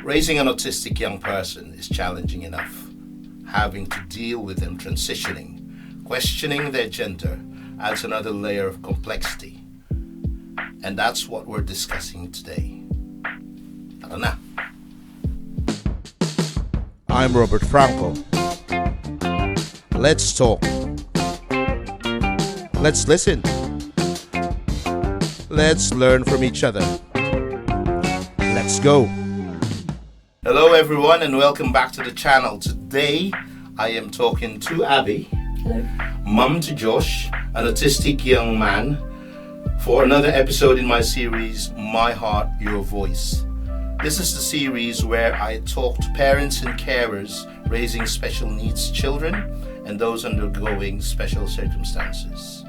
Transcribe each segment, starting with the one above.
Raising an autistic young person is challenging enough. Having to deal with them transitioning, questioning their gender adds another layer of complexity. And that's what we're discussing today. Tara na. I'm Robert Franco. Let's talk. Let's listen. Let's learn from each other. Let's go. Hello everyone and welcome back to the channel. Today I am talking to Abby, hello, mum to Josh, an autistic young man, for another episode in my series, My Heart, Your Voice. This is the series where I talk to parents and carers raising special needs children and those undergoing special circumstances.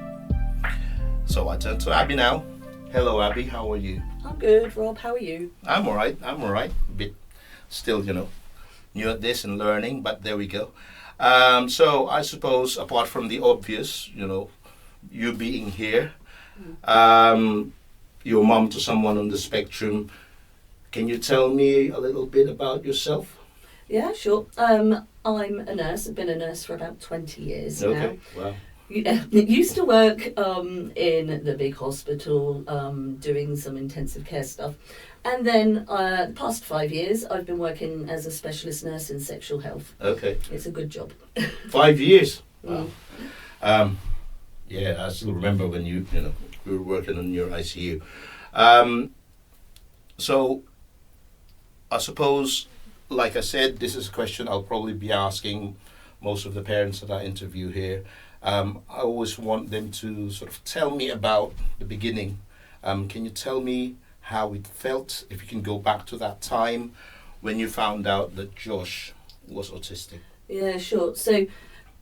So I turn to Abby now. Hello Abby, how are you? I'm good, Rob. How are you? I'm alright. A bit still, new at this and learning, but there we go. So I suppose apart from the obvious, you being here, your mum to someone on the spectrum, can you tell me a little bit about yourself? Yeah, sure. I'm a nurse. I've been a nurse for about 20 years now. Okay, wow. Yeah, used to work in the big hospital doing some intensive care stuff. And then the past 5 years, I've been working as a specialist nurse in sexual health. Okay. It's a good job. 5 years? Wow. Yeah, I still remember when you were working in your ICU. So I suppose, like I said, this is a question I'll probably be asking most of the parents that I interview here. I always want them to sort of tell me about the beginning. Can you tell me how it felt, if you can go back to that time when you found out that Josh was autistic? Yeah, sure. So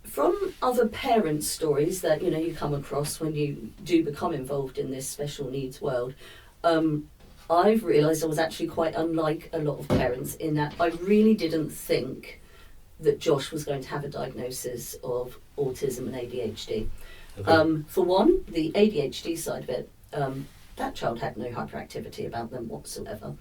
from other parents' stories that you come across when you do become involved in this special needs world, I've realised I was actually quite unlike a lot of parents in that I really didn't think that Josh was going to have a diagnosis of autism and ADHD. Okay. For one, the ADHD side of it, that child had no hyperactivity about them whatsoever.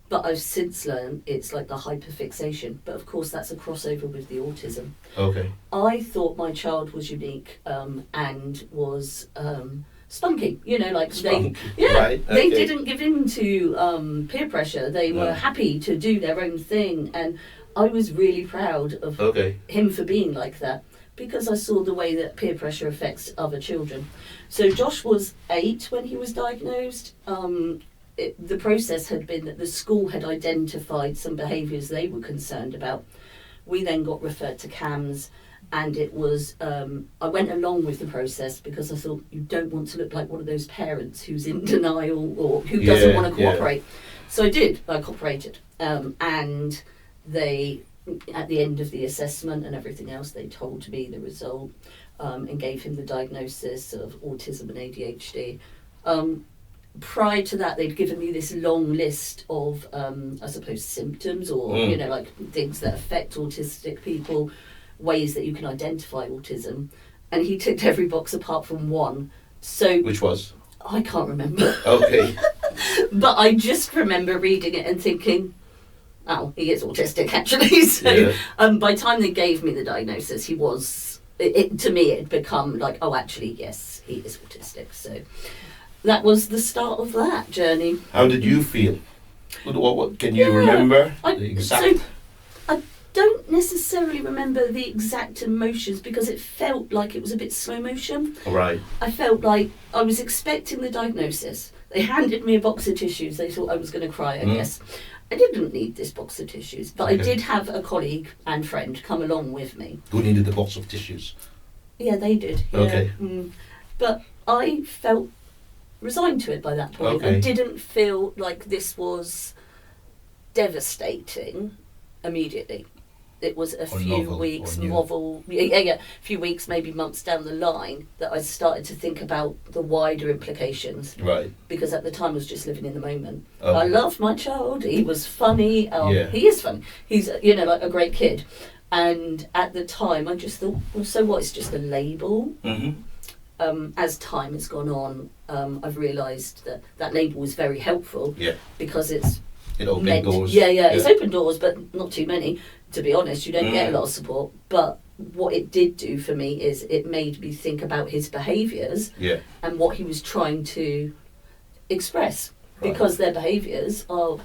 But I've since learned it's like the hyperfixation. But of course that's a crossover with the autism. Okay. I thought my child was unique and was spunky. Spunk. They didn't give in to peer pressure. They were happy to do their own thing, and I was really proud of him for being like that, because I saw the way that peer pressure affects other children. So Josh was 8 when he was diagnosed. The process had been that the school had identified some behaviours they were concerned about. We then got referred to CAMHS, and it was, I went along with the process because I thought you don't want to look like one of those parents who's in denial or who doesn't want to cooperate. Yeah. So I cooperated. And they, at the end of the assessment and everything else, they told me the result and gave him the diagnosis of autism and ADHD. Prior to that, they'd given me this long list of, I suppose, symptoms or, like things that affect autistic people, ways that you can identify autism. And he ticked every box apart from one. So which was? I can't remember. Okay. But I just remember reading it and thinking, oh, he is autistic, actually. So by the time they gave me the diagnosis, he was, to me, it had become like, oh, actually, yes, he is autistic. So that was the start of that journey. How did you feel? What can you remember? The exact? So I don't necessarily remember the exact emotions because it felt like it was a bit slow motion. Right. I felt like I was expecting the diagnosis. They handed me a box of tissues. They thought I was going to cry, I guess. I didn't need this box of tissues, but I did have a colleague and friend come along with me. Who needed the box of tissues? Yeah, they did. Yeah. Okay. But I felt resigned to it by that point. I didn't feel like this was devastating immediately. It was a few weeks, few weeks, maybe months down the line that I started to think about the wider implications. Right. Because at the time I was just living in the moment. I loved my child. He was funny. He is funny. He's, like a great kid. And at the time I just thought, well, so what? It's just a label. Mm-hmm. As time has gone on, I've realised that label was very helpful because it's It opened doors. Yeah, it's opened doors, but not too many. To be honest, you don't get a lot of support. But what it did do for me is it made me think about his behaviours and what he was trying to express. Right. Because their behaviours are,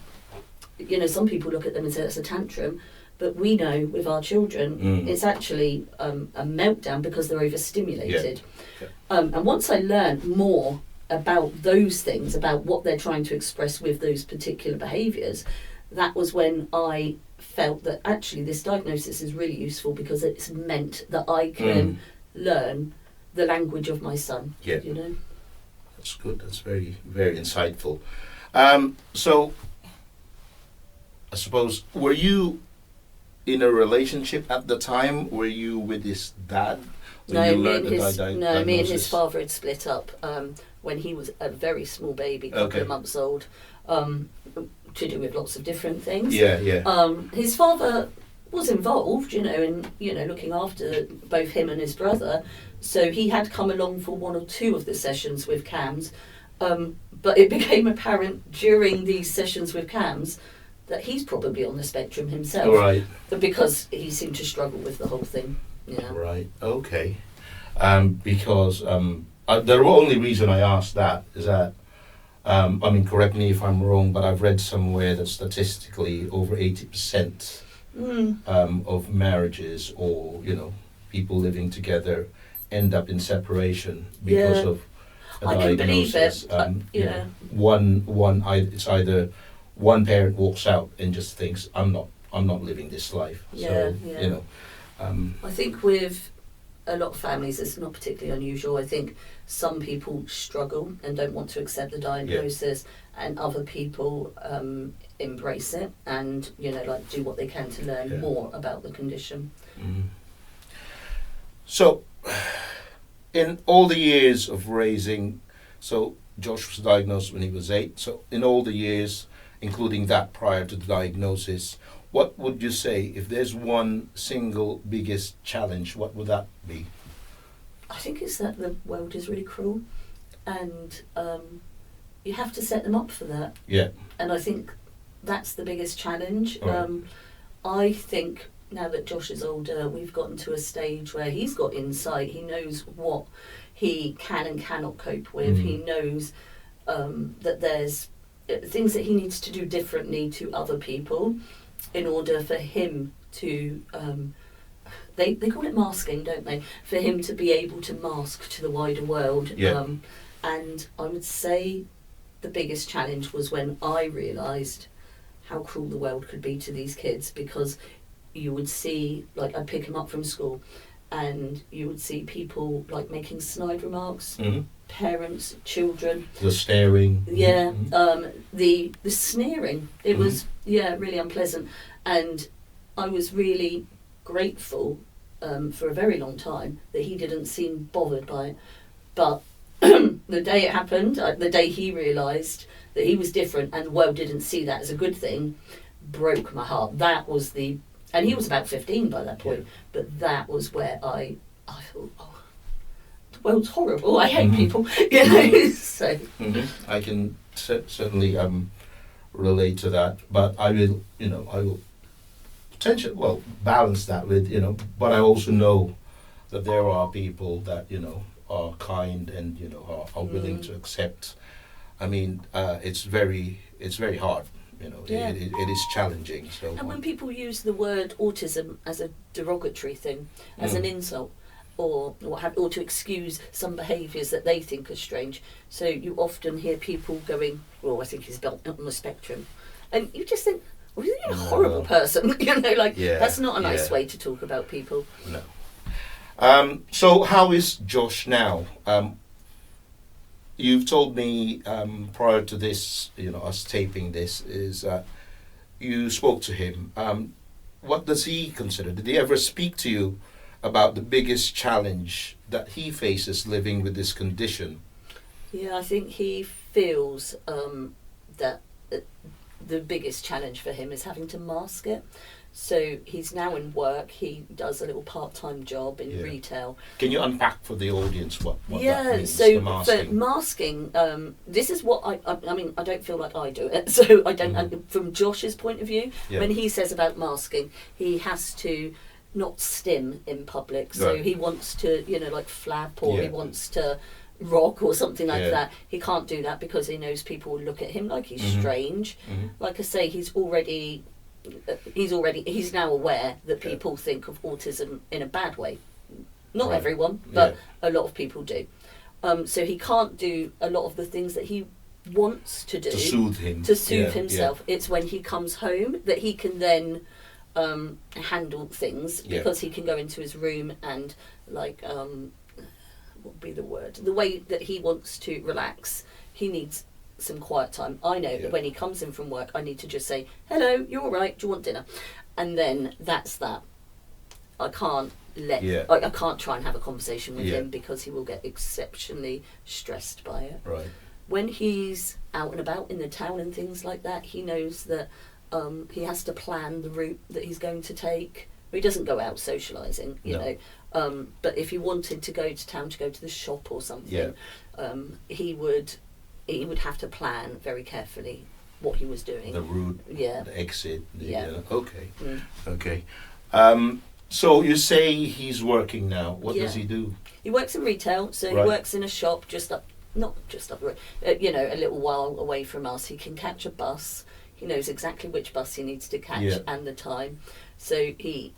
some people look at them and say it's a tantrum, but we know with our children it's actually a meltdown because they're overstimulated. Yeah. And once I learned more about those things, about what they're trying to express with those particular behaviours, that was when I felt that actually this diagnosis is really useful because it's meant that I can learn the language of my son. Yeah. That's good. That's very, very insightful. So, I suppose, were you in a relationship at the time? Were you with his dad? No, me and his father had split up when he was a very small baby, a couple of months old, to do with lots of different things. His father was involved, in looking after both him and his brother. So he had come along for one or two of the sessions with CAMS, but it became apparent during these sessions with CAMS that he's probably on the spectrum himself. Right. Because he seemed to struggle with the whole thing. Yeah. Right. Okay. Because the only reason I asked that is that, correct me if I'm wrong, but I've read somewhere that statistically over 80% of marriages or, people living together end up in separation because of a diagnosis. I can believe it. It's either one parent walks out and just thinks, I'm not living this life. I think with a lot of families it's not particularly unusual. I think some people struggle and don't want to accept the diagnosis, and other people embrace it and do what they can to learn more about the condition. So in all the years of raising, so Josh was diagnosed when he was 8, so in all the years, including that prior to the diagnosis, what would you say, if there's one single biggest challenge, what would that be? I think it's that the world is really cruel, and you have to set them up for that. Yeah. And I think that's the biggest challenge. Right. I think now that Josh is older, we've gotten to a stage where he's got insight. He knows what he can and cannot cope with. He knows that there's things that he needs to do differently to other people in order for him to they call it masking, don't they, for him to be able to mask to the wider world. And I would say the biggest challenge was when I realised how cruel the world could be to these kids, because you would see, like, I'd pick him up from school and you would see people making snide remarks, parents, children, the staring, the sneering. It was really unpleasant, and I was really grateful for a very long time that he didn't seem bothered by it. But the day it happened, the day he realised that he was different and the world didn't see that as a good thing, broke my heart. That was and he was about 15 by that point, but that was where I thought, the world's horrible, I hate people, so. I can certainly relate to that, but I will potentially, balance that with, but I also know that there are people that, are kind and, are willing to accept. I mean, it's very hard. It is challenging. So, and when people use the word autism as a derogatory thing, as an insult, or to excuse some behaviours that they think are strange, so you often hear people going, "Well, I think he's on the spectrum," and you just think, "Well, you're a horrible person," that's not a nice way to talk about people. No. So, how is Josh now? You've told me prior to this, us taping this, is you spoke to him. What does he consider? Did he ever speak to you about the biggest challenge that he faces living with this condition? Yeah, I think he feels that the biggest challenge for him is having to mask it. So he's now in work. He does a little part-time job in retail. Can you unpack for the audience what that means? So the masking? for masking, this is what I mean. I don't feel like I do it. So I don't. From Josh's point of view, when he says about masking, he has to not stim in public. So he wants to, like flap, or he wants to rock or something like that. He can't do that because he knows people will look at him like he's strange. Like I say, he's now aware that people think of autism in a bad way. Not everyone, but a lot of people do. So he can't do a lot of the things that he wants to do to soothe him, himself. It's when he comes home that he can then handle things, because he can go into his room and what would be the word? The way that he wants to relax, he needs some quiet time. I know that when he comes in from work, I need to just say, hello, you all right? Do you want dinner? And then that's that. I can't I can't try and have a conversation with him, because he will get exceptionally stressed by it. Right. When he's out and about in the town and things like that, he knows that he has to plan the route that he's going to take. He doesn't go out socialising, you know. But if he wanted to go to town to go to the shop or something, he would have to plan very carefully what he was doing. The route, the exit. Okay. Okay. So you say he's working now. What does he do? He works in retail, so he works in a shop not just up the road, a little while away from us. He can catch a bus. He knows exactly which bus he needs to catch and the time. So I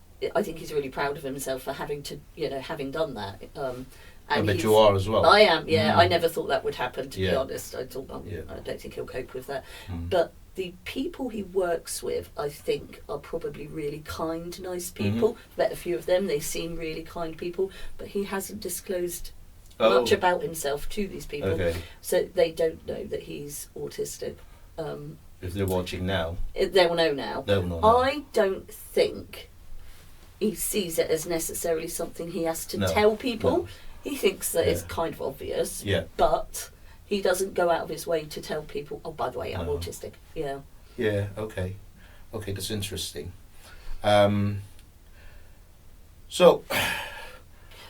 think he's really proud of himself for having done that. And I bet you are as well. I am, I never thought that would happen, to be honest. I thought, I don't think he'll cope with that. But the people he works with, I think, are probably really kind, nice people. Met a few of them, they seem really kind people, but he hasn't disclosed much about himself to these people. So they don't know that he's autistic. If they're watching now, they'll know now. They'll know now. I don't think he sees it as necessarily something he has to tell people. No. He thinks that it's kind of obvious, but he doesn't go out of his way to tell people, oh, by the way, I'm autistic. Yeah, okay. Okay, that's interesting. So,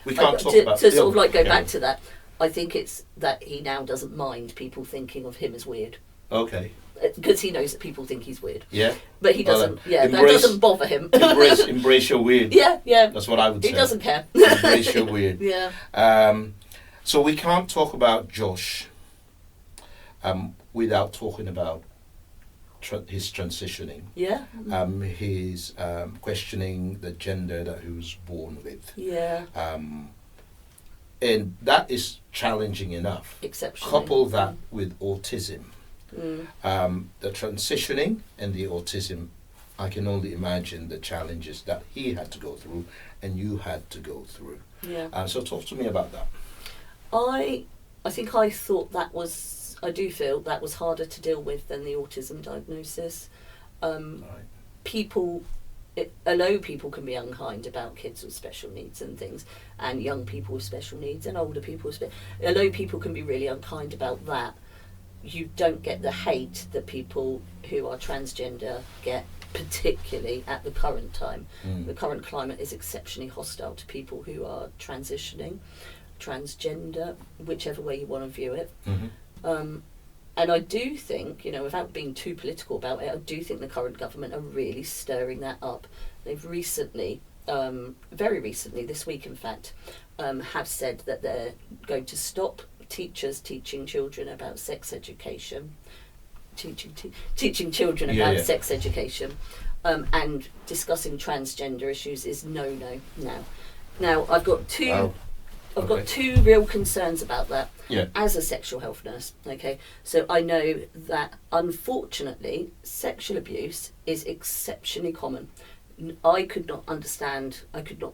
we can't talk about... To sort of go back to that, I think it's that he now doesn't mind people thinking of him as weird. Okay. Because he knows that people think he's weird. Yeah. But he doesn't, that doesn't bother him. embrace your weird. Yeah. That's what I would say. He doesn't care. Embrace your weird. Yeah. So we can't talk about Josh without talking about his transitioning. Yeah. His questioning the gender that he was born with. Yeah. And that is challenging enough. Exceptionally. Couple that with autism. The transitioning and the autism, I can only imagine the challenges that he had to go through and you had to go through. Yeah. So talk to me about that. I think I thought I do feel that was harder to deal with than the autism diagnosis. Although people can be unkind about kids with special needs and things, and young people with special needs and older people although people can be really unkind about that, you don't get the hate that people who are transgender get, particularly at the current time. The current climate is exceptionally hostile to people who are transitioning, transgender, whichever way you want to view it. And I do think, without being too political about it, I do think the current government are really stirring that up. They've recently, very recently, this week in fact, have said that they're going to stop teachers teaching children about sex education, teaching children about sex education, and discussing transgender issues is no now. Now I've got two real concerns about that as a sexual health nurse. Okay, so I know that unfortunately sexual abuse is exceptionally common. I could not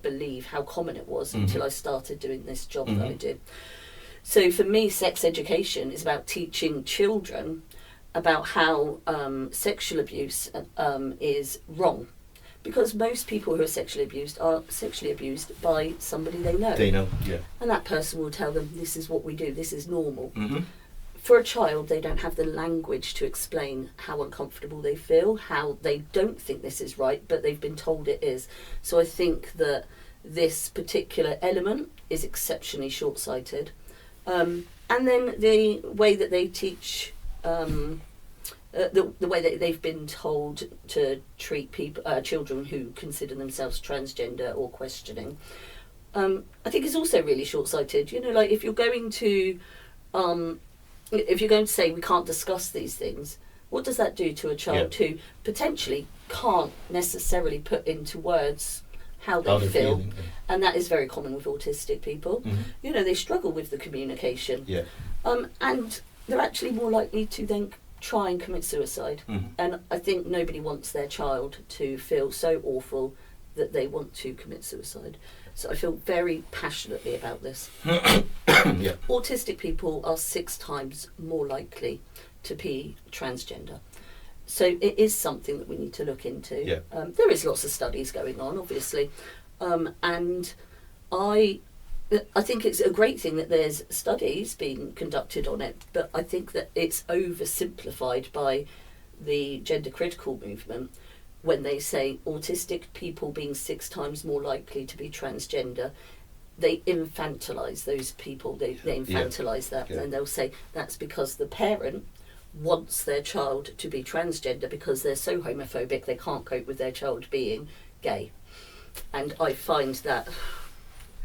believe how common it was until I started doing this job that I did. So for me, sex education is about teaching children about how sexual abuse is wrong. Because most people who are sexually abused by somebody they know. They know, yeah. And that person will tell them, this is what we do, this is normal. for a child, they don't have the language to explain how uncomfortable they feel, how they don't think this is right, but they've been told it is. So I think that this particular element is exceptionally short-sighted. And then the way that they teach, the way that they've been told to treat children who consider themselves transgender or questioning, I think is also really short-sighted. You know, like if you're going to say we can't discuss these things, what does that do to a child who potentially can't necessarily put into words how they feel? And that is very common with autistic people. You know, they struggle with the communication. And they're actually more likely to then try and commit suicide. And I think nobody wants their child to feel so awful that they want to commit suicide. So I feel very passionately about this. Autistic people are 6 times more likely to be transgender. So it is something that we need to look into. There is lots of studies going on, obviously. And I think it's a great thing that there's studies being conducted on it, but I think that it's oversimplified by the gender critical movement when they say autistic people being 6 times more likely to be transgender. They infantilise those people, they infantilise that, and they'll say that's because the parent wants their child to be transgender because they're so homophobic they can't cope with their child being gay. And I find that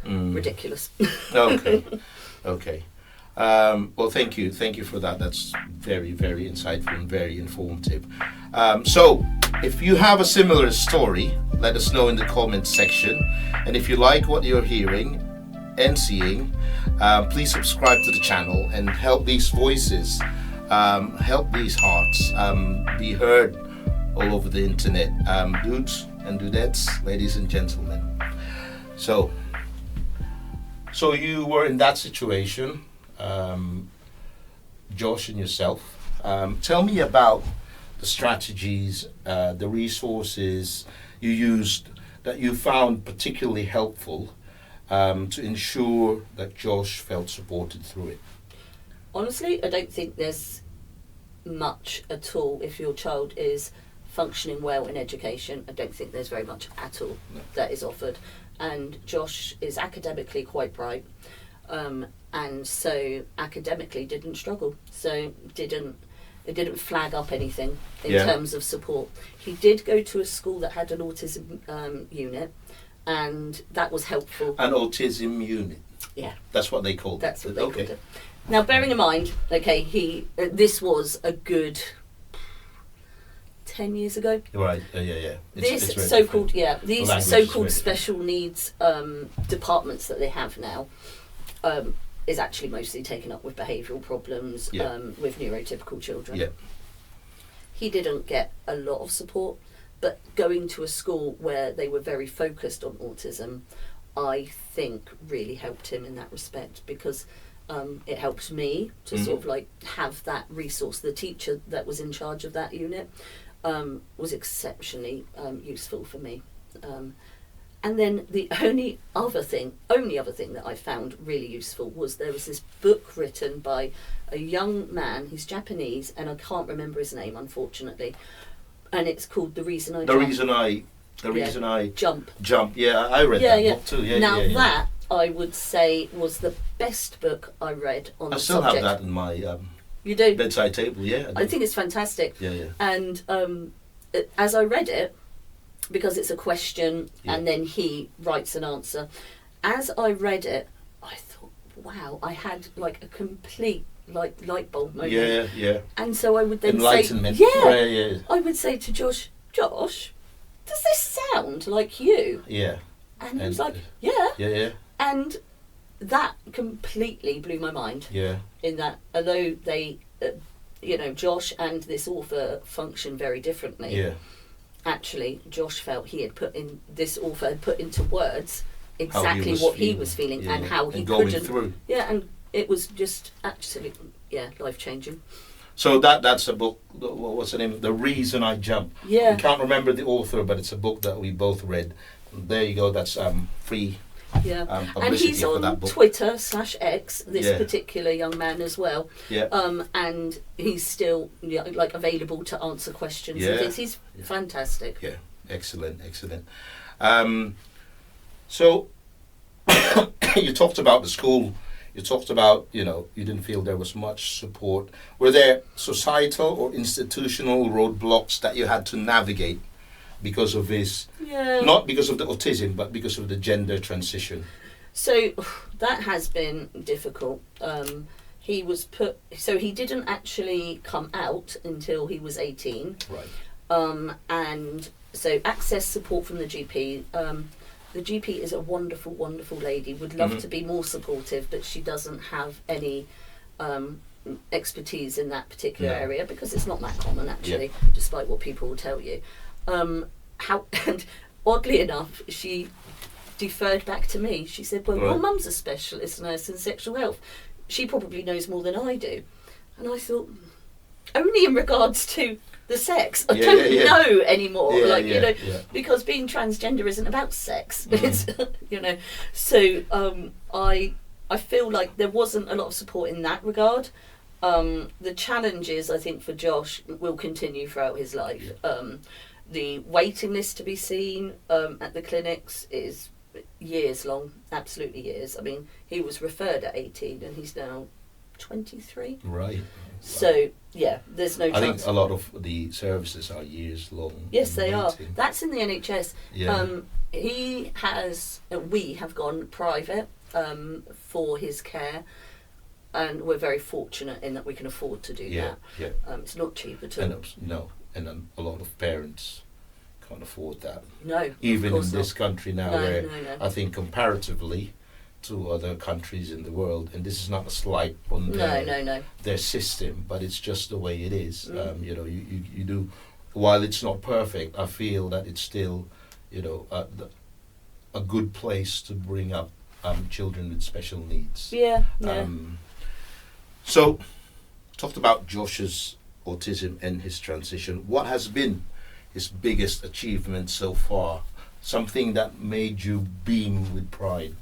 ridiculous. Okay. Well, thank you for that. That's very, very insightful and very informative. So if you have a similar story, let us know in the comments section. And if you like what you're hearing and seeing, please subscribe to the channel and help these voices, help these hearts be heard all over the internet. Dudes and dudettes, ladies and gentlemen. So you were in that situation, Josh and yourself. Tell me about the strategies, the resources you used that you found particularly helpful to ensure that Josh felt supported through it. Honestly, I don't think there's much at all. If your child is functioning well in education, I don't think there's very much at all that is offered. And Josh is academically quite bright, and so academically didn't struggle. So it didn't flag up anything in terms of support. He did go to a school that had an autism unit, and that was helpful. An autism unit? Yeah. That's what they called it? That's what they called it. Now, bearing in mind, this was a good 10 years ago. Right, These so-called special needs departments that they have now is actually mostly taken up with behavioural problems, with neurotypical children. He didn't get a lot of support, but going to a school where they were very focused on autism, I think really helped him in that respect, because it helped me to sort of like have that resource. The teacher that was in charge of that unit was exceptionally useful for me. And then the only other thing that I found really useful was there was this book written by a young man. He's Japanese, and I can't remember his name, unfortunately. And it's called The Reason I Jump. Jump. Yeah, I read that book too. That I would say was the best book I read on the subject. I still have that in my you do? bedside table. I think it's fantastic. And as I read it, because it's a question and then he writes an answer, as I read it, I thought, wow, I had like a complete light bulb moment. And so I would then enlightenment. say, I would say to Josh, does this sound like you? And he was like, yeah. And that completely blew my mind. In that, although they, Josh and this author function very differently. Actually, Josh felt this author had put into words exactly what he was feeling and how he couldn't. Through. And it was just absolutely, life changing. So that's a book. What's the name? The Reason I Jump. I can't remember the author, but it's a book that we both read. There you go. That's free Yeah, and publicity he's for on that book. Twitter/X. This Yeah. particular young man as well. Yeah. And he's still like available to answer questions and things. He's fantastic. Yeah, excellent. So you talked about the school. You talked about, you didn't feel there was much support. Were there societal or institutional roadblocks that you had to navigate because of this? Yeah. Not because of the autism, but because of the gender transition. So that has been difficult. He didn't actually come out until he was 18. Right. And so access support from the GP. The GP is a wonderful, wonderful lady. Would love to be more supportive, but she doesn't have any expertise in that particular area because it's not that common actually, despite what people will tell you. And oddly enough, she deferred back to me. She said, "Well, your mum's a specialist nurse in sexual health. She probably knows more than I do." And I thought, only in regards to the sex. I don't know anymore. Because being transgender isn't about sex. It's So I feel like there wasn't a lot of support in that regard. The challenges I think for Josh will continue throughout his life. The waiting list to be seen at the clinics is years long, absolutely years. I mean, he was referred at 18 and he's now 23. Right. So, there's no chance. I think a lot of the services are years long. Yes, they are. waiting. That's in the NHS. Yeah. We have gone private for his care, and we're very fortunate in that we can afford to do that. Yeah. It's not cheap at all. And a lot of parents can't afford that. No, even in not. this country now, No, where no. I think comparatively to other countries in the world, and this is not a slight on their system, but it's just the way it is. You do, while it's not perfect, I feel that it's still, a good place to bring up children with special needs. Yeah. So, talked about Josh's autism and his transition. What has been his biggest achievement so far? Something that made you beam with pride?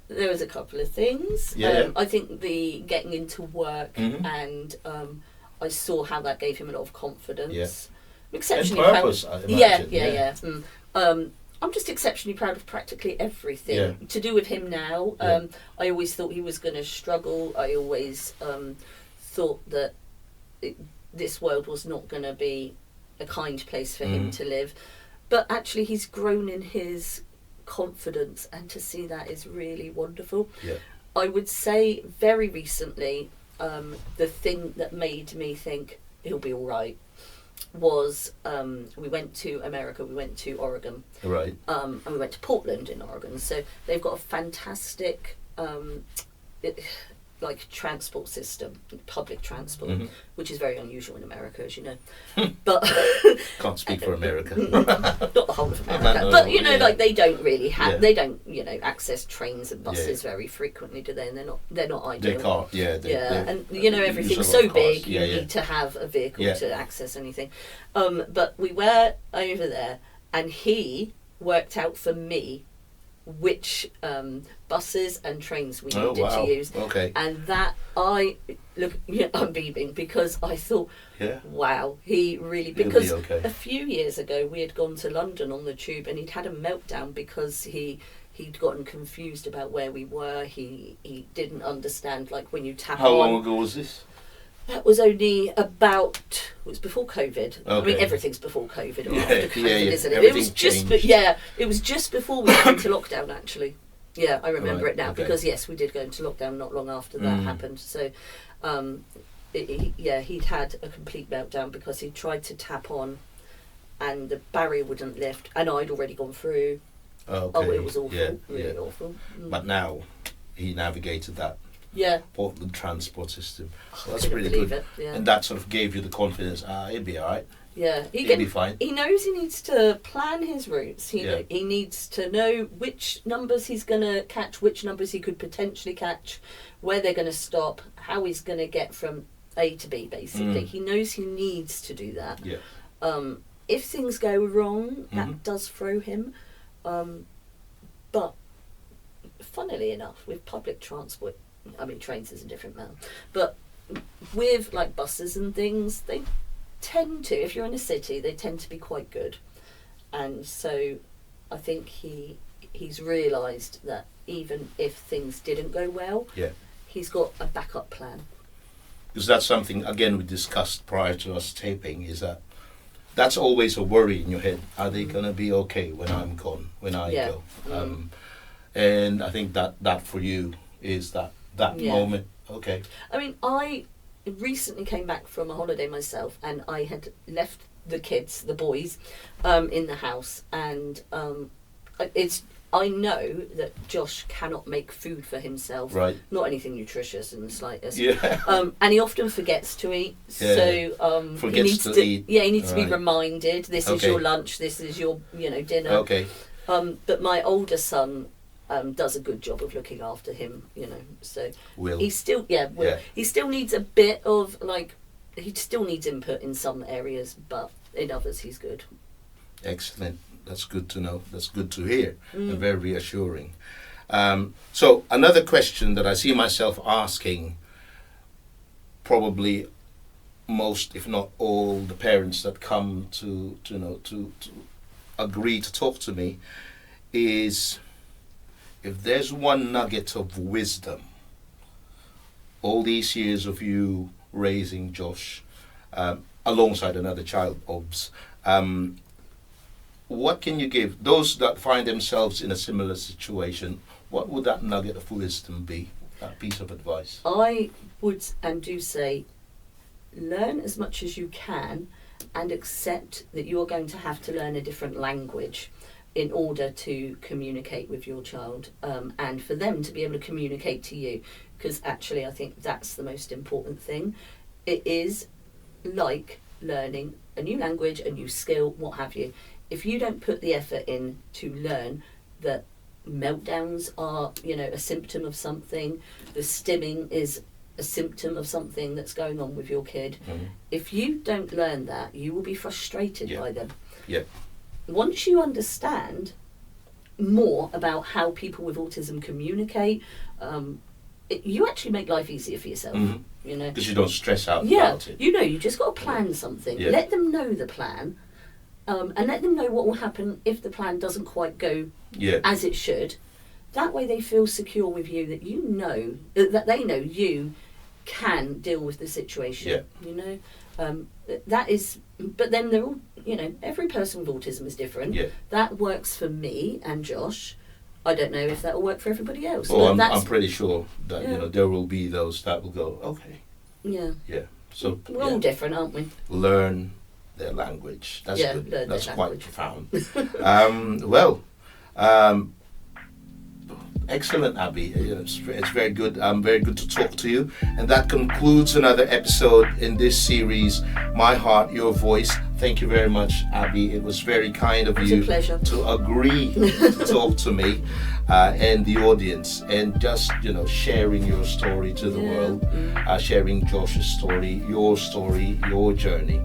There was a couple of things. I think the getting into work and I saw how that gave him a lot of confidence. Yeah. Exceptionally and purpose, proud. I imagine. I'm just exceptionally proud of practically everything to do with him now. I always thought he was going to struggle. I always thought that this world was not going to be a kind place for him to live. But actually he's grown in his confidence, and to see that is really wonderful. I would say very recently the thing that made me think he'll be all right was we went to America, we went to Oregon, Right. And we went to Portland in Oregon. So they've got a fantastic transport system, public transport, which is very unusual in America, as you know. But Can't speak for America. not the whole of America, but they don't really have, they don't access trains and buses very frequently, do they? And they're not ideal. They can't. And everything's so big, you need to have a vehicle to access anything. But we were over there, and he worked out for me which buses and trains we needed to use. Okay. And that I'm beaming, because I thought, wow, he really, because a few years ago we had gone to London on the tube and he'd had a meltdown because he'd gotten confused about where we were. He didn't understand, like when you tap How on. long ago was this? That was only about, it was before COVID. Okay. I mean, everything's before COVID or after COVID, isn't it? Everything It was just, it was just before we went into lockdown, actually. Yeah, I remember it now, because yes, we did go into lockdown not long after that happened. So, he'd had a complete meltdown because he tried to tap on, and the barrier wouldn't lift, and I'd already gone through. Okay. Oh, it was awful, really awful. But now he navigated that. Portland transport system. So that's pretty good. And that sort of gave you the confidence, he'll be alright. Yeah, he'll be fine. He knows he needs to plan his routes. He needs to know which numbers he's going to catch, which numbers he could potentially catch, where they're going to stop, how he's going to get from A to B, basically. He knows he needs to do that. If things go wrong, that does throw him. But funnily enough, with public transport, I mean, trains is a different matter, but with like buses and things, they tend to, if you're in a city, they tend to be quite good. And so I think he's realised that even if things didn't go well, he's got a backup plan. Because that's something, again, we discussed prior to us taping, is that that's always a worry in your head. Are they going to be okay when I'm gone, when I go? And I think that for you is that moment. Okay. I mean, I recently came back from a holiday myself, and I had left the kids, the boys, in the house, and I know that Josh cannot make food for himself. Right. Not anything nutritious in the slightest. Yeah. And he often forgets to eat. Yeah. So forgets he needs to eat. Yeah, he needs to be reminded. This is your lunch. This is your dinner. Okay. But my older son does a good job of looking after him. So he still he still needs a bit of he still needs input in some areas, but in others he's good. Excellent. That's good to know. That's good to hear, and very reassuring. So another question that I see myself asking, probably most, if not all, the parents that come to agree to talk to me, is if there's one nugget of wisdom, all these years of you raising Josh alongside another child, Obs. What can you give those that find themselves in a similar situation? What would that nugget of wisdom be, that piece of advice? I would and do say, learn as much as you can and accept that you're going to have to learn a different language in order to communicate with your child, and for them to be able to communicate to you, because actually I think that's the most important thing. It is like learning a new language, a new skill, what have you. If you don't put the effort in to learn that meltdowns are, a symptom of something, the stimming is a symptom of something that's going on with your kid, if you don't learn that, you will be frustrated by them. Yeah. Once you understand more about how people with autism communicate, you actually make life easier for yourself. Because you don't stress out about it. You just got to plan something. Yeah. Let them know the plan. And let them know what will happen if the plan doesn't quite go as it should. That way they feel secure with you, that they know you can deal with the situation. That is, but then they're all, every person with autism is different. That works for me and Josh. I don't know if that will work for everybody else. Oh, I'm pretty sure that there will be those that will go, okay. Yeah. So we're all different, aren't we? Learn their language. That's good. That's quite profound. Excellent, Abby. It's very good. Very good to talk to you. And that concludes another episode in this series, My Heart, Your Voice. Thank you very much, Abby. It was very kind of you to agree to talk to me and the audience, and just sharing your story to the world, sharing Josh's story, your journey.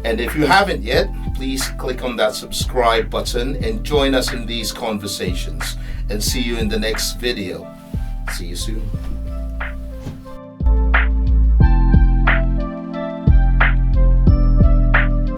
And if you haven't yet, please click on that subscribe button and join us in these conversations. And see you in the next video. See you soon.